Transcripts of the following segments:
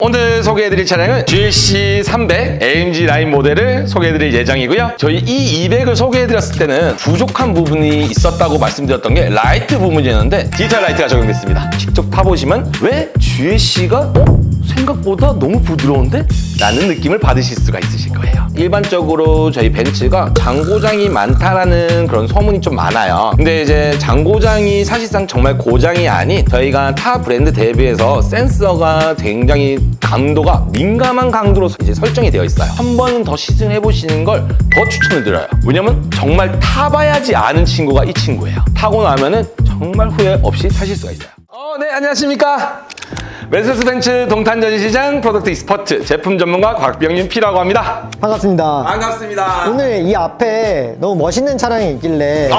오늘 소개해드릴 차량은 GLC 300 AMG 라인 모델을 소개해드릴 예정이고요. 저희 E200을 소개해드렸을 때는 부족한 부분이 있었다고 말씀드렸던 게 라이트 부분이었는데 디지털 라이트가 적용됐습니다. 직접 타보시면 왜 GLC가 생각보다 너무 부드러운데? 라는 느낌을 받으실 수가 있으실 거예요. 일반적으로 저희 벤츠가 장고장이 많다라는 그런 소문이 좀 많아요. 근데 이제 장고장이 사실상 정말 고장이 아닌 저희가 타 브랜드 대비해서 센서가 굉장히 강도가 민감한 강도로 이제 설정이 되어 있어요. 한 번은 더 시승을 해보시는 걸 더 추천을 드려요. 왜냐면 정말 타봐야지 아는 친구가 이 친구예요. 타고 나면은 정말 후회 없이 타실 수가 있어요. 네, 안녕하십니까. 메르세데스-벤츠 동탄전시장 프로덕트 익스퍼트 제품 전문가 곽병윤 P라고 합니다. 반갑습니다. 반갑습니다. 오늘 이 앞에 너무 멋있는 차량이 있길래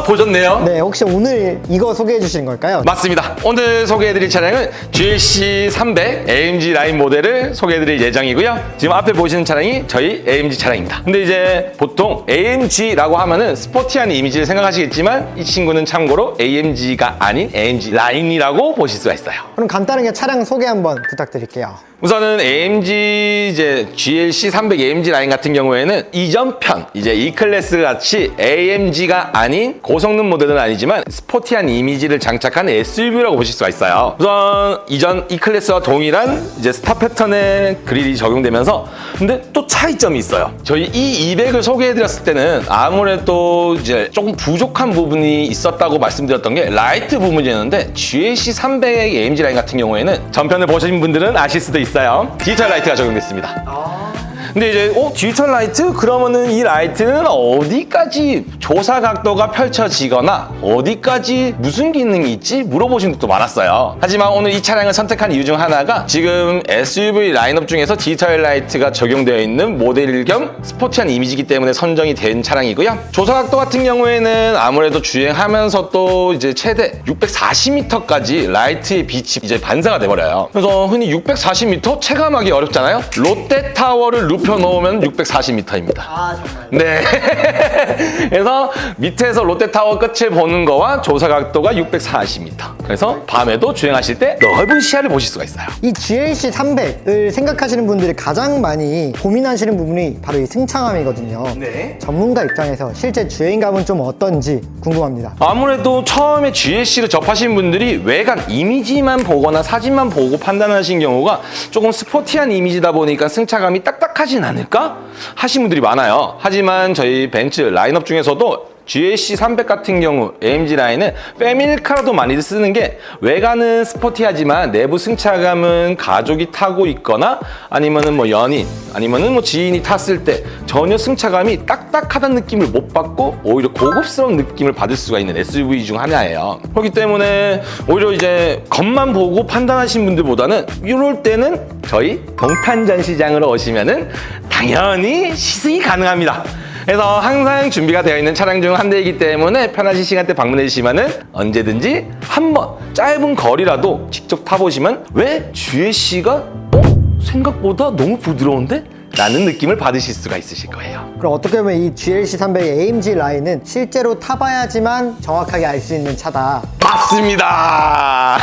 보셨네요? 네, 혹시 오늘 이거 소개해 주시는 걸까요? 맞습니다. 오늘 소개해드릴 차량은 GLC 300 AMG 라인 모델을 소개해드릴 예정이고요. 지금 앞에 보시는 차량이 저희 AMG 차량입니다. 근데 이제 보통 AMG라고 하면은 스포티한 이미지를 생각하시겠지만 이 친구는 참고로 AMG가 아닌 AMG 라인이라고 보실 수가 있어요. 그럼 간단하게 차량 소개 한번 부탁드릴게요. 우선은 AMG 이제 GLC 300 AMG 라인 같은 경우에는 이전 편 이제 E클래스 같이 AMG가 아닌 고성능 모델은 아니지만 스포티한 이미지를 장착한 SUV라고 보실 수가 있어요. 우선 이전 E클래스와 동일한 이제 스타 패턴의 그릴이 적용되면서 근데 또 차이점이 있어요. 저희 E200을 소개해드렸을 때는 아무래도 이제 조금 부족한 부분이 있었다고 말씀드렸던 게 라이트 부분이었는데 GLC 300 AMG 라인 같은 경우에는 전편을 보신 분들은 아실 수도 있어요. 디지털 라이트가 적용됐습니다. 근데 이제 디지털 라이트? 그러면은 이 라이트는 어디까지 조사 각도가 펼쳐지거나 어디까지 무슨 기능이 있지? 물어보신 분도 많았어요. 하지만 오늘 이 차량을 선택한 이유 중 하나가 지금 SUV 라인업 중에서 디지털 라이트가 적용되어 있는 모델 겸 스포티한 이미지이기 때문에 선정이 된 차량이고요. 조사 각도 같은 경우에는 아무래도 주행하면서 또 이제 최대 640m까지 라이트의 빛이 이제 반사가 돼버려요. 그래서 흔히 640m 체감하기 어렵잖아요. 롯데타워를 눕혀놓으면 640m입니다. 정말. 네. 그래서 밑에서 롯데타워 끝을 보는 거와 조사 각도가 640m. 그래서 밤에도 주행하실 때 넓은 시야를 보실 수가 있어요. 이 GLC 300을 생각하시는 분들이 가장 많이 고민하시는 부분이 바로 이 승차감이거든요. 네. 전문가 입장에서 실제 주행감은 좀 어떤지 궁금합니다. 아무래도 처음에 GLC를 접하신 분들이 외관 이미지만 보거나 사진만 보고 판단하신 경우가 조금 스포티한 이미지다 보니까 승차감이 딱딱하진 않을까 하신 분들이 많아요. 하지만 저희 벤츠 라인업 중에서도 GLC 300 같은 경우 AMG 라인은 패밀리카로도 많이들 쓰는 게 외관은 스포티하지만 내부 승차감은 가족이 타고 있거나 아니면은 뭐 연인 아니면은 뭐 지인이 탔을 때 전혀 승차감이 딱딱하다는 느낌을 못 받고 오히려 고급스러운 느낌을 받을 수가 있는 SUV 중 하나예요. 그렇기 때문에 오히려 이제 겉만 보고 판단하신 분들보다는 이럴 때는 저희 동탄전시장으로 오시면은 당연히 시승이 가능합니다. 그래서 항상 준비가 되어 있는 차량 중 한 대이기 때문에 편하신 시간대 방문해 주시면은 언제든지 한번 짧은 거리라도 직접 타보시면 왜 GLC가 생각보다 너무 부드러운데? 라는 느낌을 받으실 수가 있으실 거예요. 그럼 어떻게 보면 이 GLC 300 AMG 라인은 실제로 타봐야지만 정확하게 알 수 있는 차다. 맞습니다.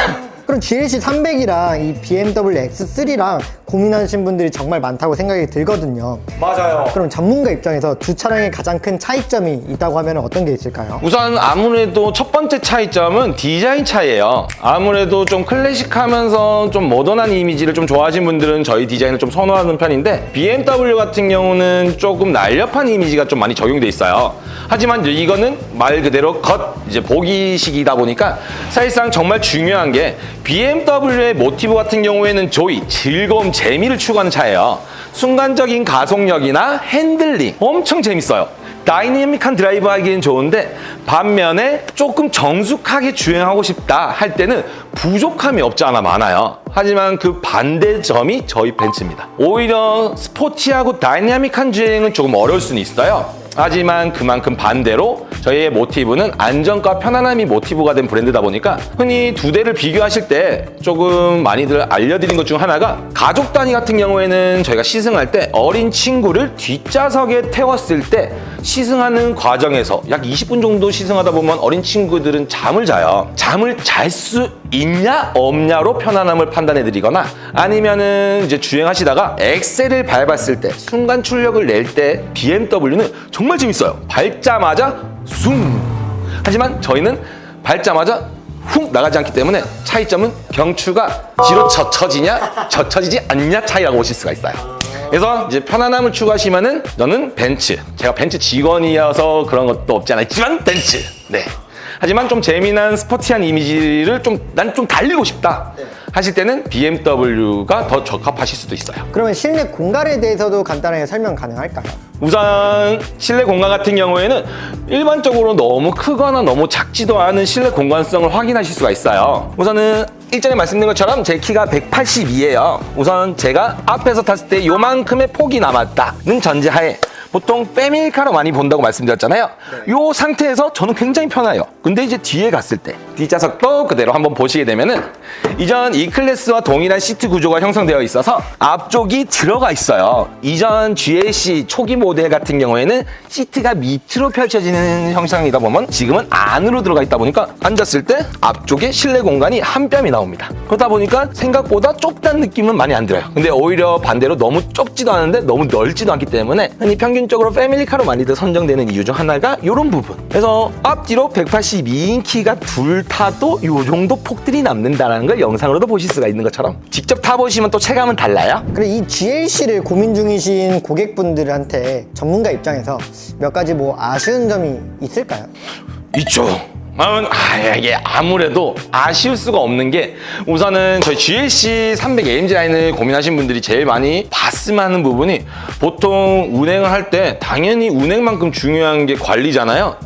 그럼 GLC 300이랑 이 BMW X3랑 고민하시는 분들이 정말 많다고 생각이 들거든요. 맞아요. 그럼 전문가 입장에서 두 차량의 가장 큰 차이점이 있다고 하면 어떤 게 있을까요? 우선 아무래도 첫 번째 차이점은 디자인 차이예요. 아무래도 좀 클래식하면서 좀 모던한 이미지를 좀 좋아하시는 분들은 저희 디자인을 좀 선호하는 편인데 BMW 같은 경우는 조금 날렵한 이미지가 좀 많이 적용돼 있어요. 하지만 이거는 말 그대로 이제 보기식이다 보니까 사실상 정말 중요한 게 BMW의 모티브 같은 경우에는 조이, 즐거움, 재미를 추구하는 차예요. 순간적인 가속력이나 핸들링 엄청 재밌어요. 다이내믹한 드라이브 하기엔 좋은데 반면에 조금 정숙하게 주행하고 싶다 할 때는 부족함이 없지 않아 많아요. 하지만 그 반대점이 저희 벤츠입니다. 오히려 스포티하고 다이내믹한 주행은 조금 어려울 수는 있어요. 하지만 그만큼 반대로 저희의 모티브는 안정과 편안함이 모티브가 된 브랜드다 보니까 흔히 두 대를 비교하실 때 조금 많이들 알려드린 것 중 하나가 가족 단위 같은 경우에는 저희가 시승할 때 어린 친구를 뒷좌석에 태웠을 때 시승하는 과정에서 약 20분 정도 시승하다 보면 어린 친구들은 잠을 자요. 잠을 잘 수 있냐 없냐로 편안함을 판단해 드리거나 아니면은 이제 주행하시다가 엑셀을 밟았을 때 순간 출력을 낼 때 BMW는 정말 재밌어요. 밟자마자 숭. 하지만 저희는 밟자마자 훅 나가지 않기 때문에 차이점은 경추가 뒤로 젖혀지냐 젖혀지지 않냐 차이라고 보실 수가 있어요. 그래서 이제 편안함을 추구하시면은 저는 벤츠, 제가 벤츠 직원이어서 그런 것도 없지 않아 있지만 벤츠. 네. 하지만 좀 재미난 스포티한 이미지를 난 좀 달리고 싶다 하실 때는 BMW가 더 적합하실 수도 있어요. 그러면 실내 공간에 대해서도 간단하게 설명 가능할까요? 우선 실내 공간 같은 경우에는 일반적으로 너무 크거나 너무 작지도 않은 실내 공간성을 확인하실 수가 있어요. 우선은 일전에 말씀드린 것처럼 제 키가 182예요. 우선 제가 앞에서 탔을 때 요만큼의 폭이 남았다는 전제하에 보통 패밀리카로 많이 본다고 말씀드렸잖아요. 이 상태에서 저는 굉장히 편해요. 근데 이제 뒤에 갔을 때 뒷좌석도 그대로 한번 보시게 되면은 이전 E클래스와 동일한 시트 구조가 형성되어 있어서 앞쪽이 들어가 있어요. 이전 GLC 초기 모델 같은 경우에는 시트가 밑으로 펼쳐지는 형상이다 보면 지금은 안으로 들어가 있다 보니까 앉았을 때 앞쪽에 실내 공간이 한 뼘이 나옵니다. 그러다 보니까 생각보다 좁다는 느낌은 많이 안 들어요. 근데 오히려 반대로 너무 좁지도 않은데 너무 넓지도 않기 때문에 흔히 평균적으로 패밀리카로 많이들 선정되는 이유 중 하나가 이런 부분. 그래서 앞뒤로 182인 키가 둘 타도 이 정도 폭들이 남는다는 걸 영상으로도 보실 수가 있는 것처럼 직접 타보시면 또 체감은 달라요. 그리고 이 GLC를 고민 중이신 고객분들한테 전문가 입장에서 몇 가지 뭐 아쉬운 점이 있을까요? 있죠. 이게 아무래도 아쉬울 수가 없는 게 우선은 저희 GLC 300 AMG 라인을 고민하신 분들이 제일 많이 봤으면 하는 부분이 보통 운행을 할 때 당연히 운행만큼 중요한 게 관리잖아요.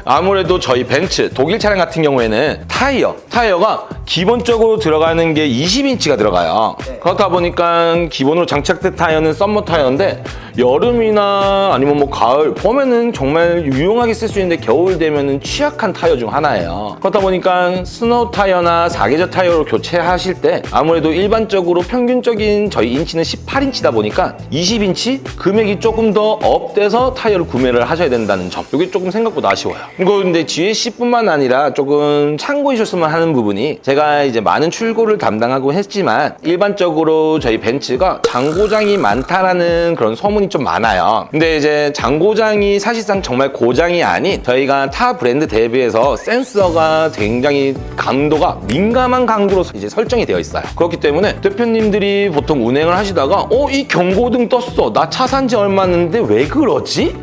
아무래도 저희 벤츠 독일 차량 같은 경우에는 타이어가 기본적으로 들어가는 게 20인치가 들어가요. 그렇다 보니까 기본으로 장착된 타이어는 썸머 타이어인데 여름이나 아니면 뭐 가을 봄에는 정말 유용하게 쓸 수 있는데 겨울 되면은 취약한 타이어 중 하나예요. 그렇다 보니까 스노우 타이어나 사계절 타이어로 교체하실 때 아무래도 일반적으로 평균적인 저희 인치는 18인치다 보니까 20인치 금액이 조금 더 업돼서 타이어를 구매를 하셔야 된다는 점. 이게 조금 생각보다 아쉬워요. 그리고 근데 GLC뿐만 아니라 조금 참고해 주셨으면 하는 부분이 제가 이제 많은 출고를 담당하고 했지만 일반적으로 저희 벤츠가 장고장이 많다라는 그런 소문이 좀 많아요. 근데 이제 장고장이 사실상 정말 고장이 아닌 저희가 타 브랜드 대비해서 센서가 굉장히 강도가 민감한 강도로 이제 설정이 되어 있어요. 그렇기 때문에 대표님들이 보통 운행을 하시다가 이 경고등 떴어. 나 차 산 지 얼마 됐는데 왜 그러지?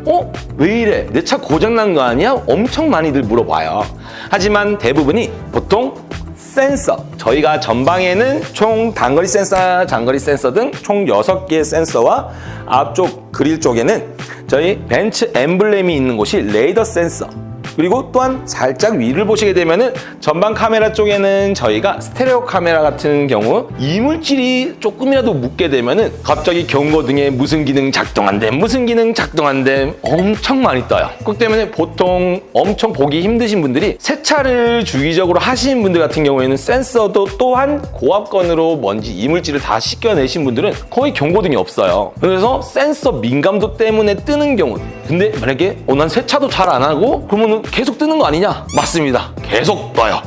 왜 이래? 내 차 고장 난 거 아니야? 엄청 많이들 물어봐요. 하지만 대부분이 보통 센서, 저희가 전방에는 총 단거리 센서, 장거리 센서 등 총 6개의 센서와 앞쪽 그릴 쪽에는 저희 벤츠 엠블렘이 있는 곳이 레이더 센서, 그리고 또한 살짝 위를 보시게 되면은 전방 카메라 쪽에는 저희가 스테레오 카메라 같은 경우 이물질이 조금이라도 묻게 되면은 갑자기 경고등에 무슨 기능 작동한대 엄청 많이 떠요. 그렇기 때문에 보통 엄청 보기 힘드신 분들이 세차를 주기적으로 하시는 분들 같은 경우에는 센서도 또한 고압건으로 먼지 이물질을 다 씻겨내신 분들은 거의 경고등이 없어요. 그래서 센서 민감도 때문에 뜨는 경우, 근데 만약에 난 세차도 잘 안 하고 그러면 계속 뜨는 거 아니냐? 맞습니다. 계속 떠요.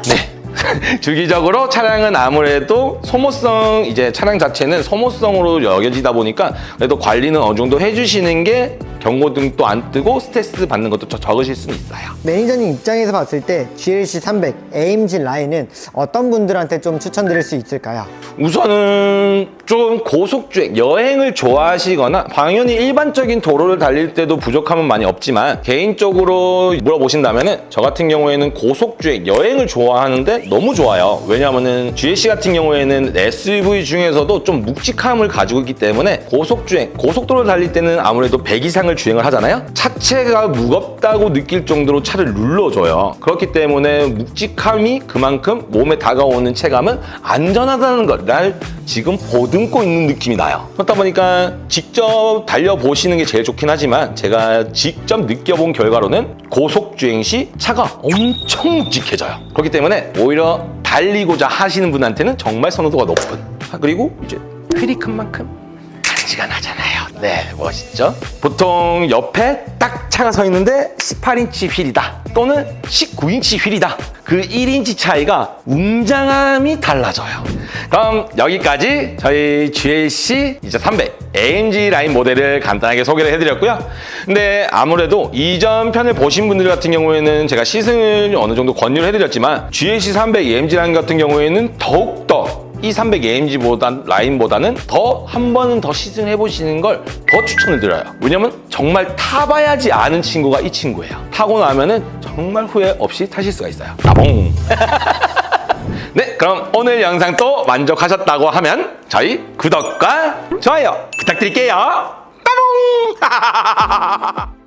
네. 주기적으로 차량은 아무래도 소모성, 이제 차량 자체는 소모성으로 여겨지다 보니까 그래도 관리는 어느 정도 해주시는 게 경고등도 안 뜨고 스트레스 받는 것도 적으실 수는 있어요. 매니저님 입장에서 봤을 때 GLC 300 AMG 라인은 어떤 분들한테 좀 추천드릴 수 있을까요? 우선은 좀 고속주행, 여행을 좋아하시거나 당연히 일반적인 도로를 달릴 때도 부족함은 많이 없지만 개인적으로 물어보신다면은 저 같은 경우에는 고속주행, 여행을 좋아하는데 너무 좋아요. 왜냐하면은 GLC 같은 경우에는 SUV 중에서도 좀 묵직함을 가지고 있기 때문에 고속주행, 고속도로를 달릴 때는 아무래도 100 이상을 주행을 하잖아요. 차체가 무겁다고 느낄 정도로 차를 눌러줘요. 그렇기 때문에 묵직함이 그만큼 몸에 다가오는 체감은 안전하다는 걸 날 지금 보듬고 있는 느낌이 나요. 그렇다 보니까 직접 달려보시는 게 제일 좋긴 하지만 제가 직접 느껴본 결과로는 고속주행 시 차가 엄청 묵직해져요. 그렇기 때문에 오히려 달리고자 하시는 분한테는 정말 선호도가 높은, 그리고 이제 휠이 큰 만큼 간지가 나잖아요. 네, 멋있죠? 보통 옆에 딱 차가 서 있는데 18인치 휠이다 또는 19인치 휠이다. 그 1인치 차이가 웅장함이 달라져요. 그럼 여기까지 저희 GLC 300 AMG 라인 모델을 간단하게 소개를 해드렸고요. 근데 아무래도 이전 편을 보신 분들 같은 경우에는 제가 시승을 어느 정도 권유를 해드렸지만 GLC 300 AMG 라인 같은 경우에는 더욱더 이 300 라인보다는 더 한 번은 더 시승을 해보시는 걸 더 추천을 드려요. 왜냐면 정말 타봐야지 아는 친구가 이 친구예요. 타고 나면은 정말 후회 없이 타실 수가 있어요. 따봉! 네, 그럼 오늘 영상도 만족하셨다고 하면 저희 구독과 좋아요 부탁드릴게요. 따봉!